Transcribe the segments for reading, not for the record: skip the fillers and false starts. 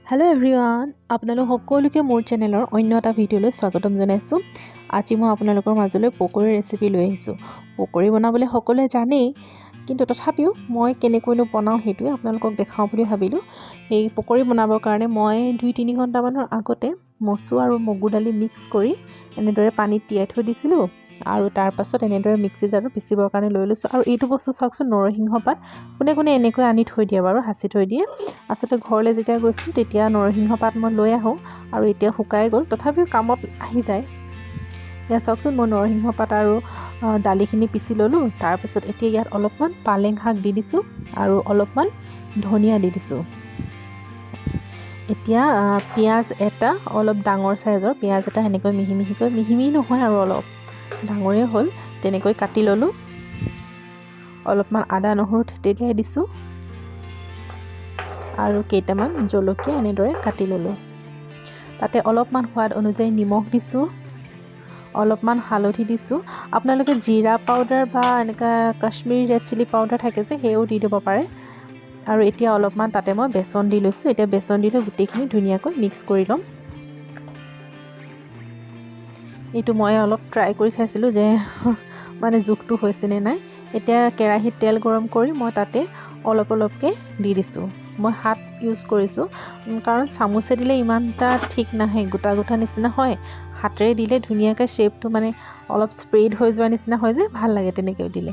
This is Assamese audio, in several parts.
हेलो एवरीवन আপোনালোক সকলোকে মোৰ চেনেলৰ অন্য এটা ভিডিঅলৈ স্বাগতম জনাইছো। আজি মই আপোনালোকৰ মাজলৈ পকৰি ৰেচিপি লৈ আহিছো। পকৰি বনাবলৈ সকলোৱে জানেই, কিন্তু তথাপিও মই কেনেকৈনো বনাও হেতুৱে আপোনালোকক দেখাওঁ বুলি ভাবিলো। এই পকৰি বনাবৰ কাৰণে মই 2-3 ঘণ্টা মানৰ আগতে মচুৰ আৰু মগু দালি মিক্স কৰি এনেদৰে পানীত তিয়াই থৈ দিছিলো আৰু তাৰ পাছত এনেদৰে মিক্সি জাৰত পিচিবৰ কাৰণে লৈ লৈছো। আৰু এইটো বস্তু চাওকচোন, নৰসিংহ পাত কোনে এনেকৈ আনি থৈ দিয়ে বাৰু, হাঁচি থৈ দিয়ে। আচলতে ঘৰলৈ যেতিয়া গৈছিল তেতিয়া নৰসিংহ পাত মই লৈ আহোঁ আৰু এতিয়া শুকাই গ'ল, তথাপিও কামত আহি যায়। এতিয়া চাওকচোন, মই নৰসিংহ পাত আৰু দালিখিনি পিচি ল'লোঁ। তাৰপিছত এতিয়া ইয়াত অলপমান পালেং শাক দি দিছোঁ আৰু অলপমান ধনিয়া দি দিছোঁ। এতিয়া পিঁয়াজ এটা, অলপ ডাঙৰ চাইজৰ পিঁয়াজ এটা সেনেকৈ মিহি মিহি নহয় আৰু অলপ ডাঙৰেই হ'ল, তেনেকৈ কাটি ল'লোঁ। অলপমান আদা নহৰু থেতেলিয়াই দিছোঁ আৰু কেইটামান জলকীয়া এনেদৰে কাটি ল'লোঁ। তাতে অলপমান সোৱাদ অনুযায়ী নিমখ দিছোঁ, অলপমান হালধি দিছোঁ। আপোনালোকে জিৰা পাউডাৰ বা এনেকুৱা কাশ্মীৰী ৰেড চিলি পাউডাৰ থাকে যে, সেয়াও দি দিব পাৰে। আৰু এতিয়া অলপমান তাতে মই বেচন দি লৈছোঁ। এতিয়া বেচন দি লৈ গোটেইখিনি ধুনীয়াকৈ মিক্স কৰি ল'ম। এইটো মই অলপ ট্ৰাই কৰি চাইছিলোঁ যে মানে জোখটো হৈছেনে নাই। এতিয়া কেৰাহীত তেল গৰম কৰি মই তাতে অলপকৈ দি দিছোঁ। মই হাত ইউজ কৰিছোঁ, কাৰণ চামুচে দিলে ইমান এটা ঠিক নাহে, গোটা নিচিনা হয়। হাতেৰে দিলে ধুনীয়াকৈ শ্বেপটো মানে অলপ স্প্ৰেড হৈ যোৱা নিচিনা হয় যে, ভাল লাগে তেনেকৈ দিলে।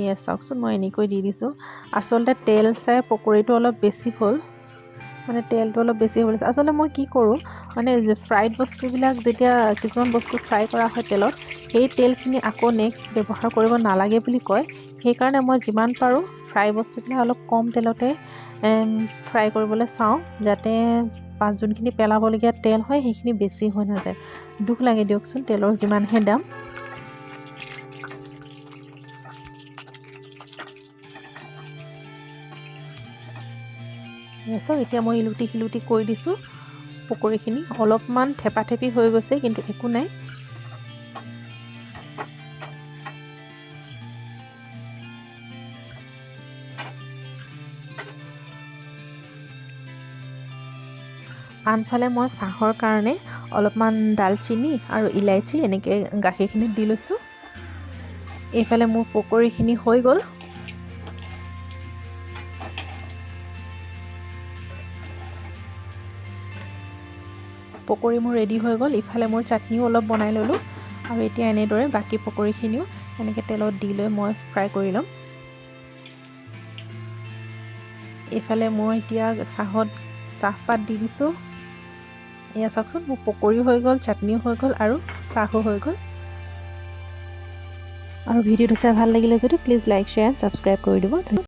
এয়া চাওকচোন, মই এনেকৈ দি দিছোঁ। আচলতে তেল চাই পকৰিটো অলপ বেছি হ'ল, মানে তেলটো অলপ বেছি হ'ব লাগিছে। আচলতে মই কি কৰোঁ, মানে ফ্ৰাইড বস্তুবিলাক যেতিয়া কিছুমান বস্তু ফ্ৰাই কৰা হয় তেলত, সেই তেলখিনি আকৌ নেক্সট ব্যৱহাৰ কৰিব নালাগে বুলি কয়। সেইকাৰণে মই যিমান পাৰোঁ ফ্ৰাই বস্তুবিলাক অলপ কম তেলতে ফ্ৰাই কৰিবলৈ চাওঁ, যাতে যোনখিনি পেলাবলগীয়া তেল হয় সেইখিনি বেছি হৈ নাযায়। দুখ লাগে দিয়কচোন, তেলৰ যিমানহে দাম। চাওক, এতিয়া মই ইলুটি কৰি দিছোঁ পকৰিখিনি। অলপমান থেপি হৈ গৈছে, কিন্তু একো নাই। আনফালে মই চাহৰ কাৰণে অলপমান দালচিনি আৰু ইলাইচি এনেকৈ গাখীৰখিনিত দি লৈছোঁ। এইফালে মোৰ পকৰিখিনি হৈ গ'ল। পকৰি মোৰ ৰেডি হৈ গ'ল। ইফালে মোৰ চাটনিও অলপ বনাই ল'লোঁ আৰু এতিয়া এনেদৰে বাকী পকৰিখিনিও এনেকৈ তেলত দি লৈ মই ফ্ৰাই কৰি ল'ম। এইফালে মই এতিয়া চাহপাত দি দিছোঁ। এয়া চাওকচোন, মোৰ পকৰিও হৈ গ'ল, চাটনিও হৈ গ'ল আৰু চাহো হৈ গ'ল। আৰু ভিডিঅ'টো চাই ভাল লাগিলে যদি please like, share and subscribe কৰি দিব।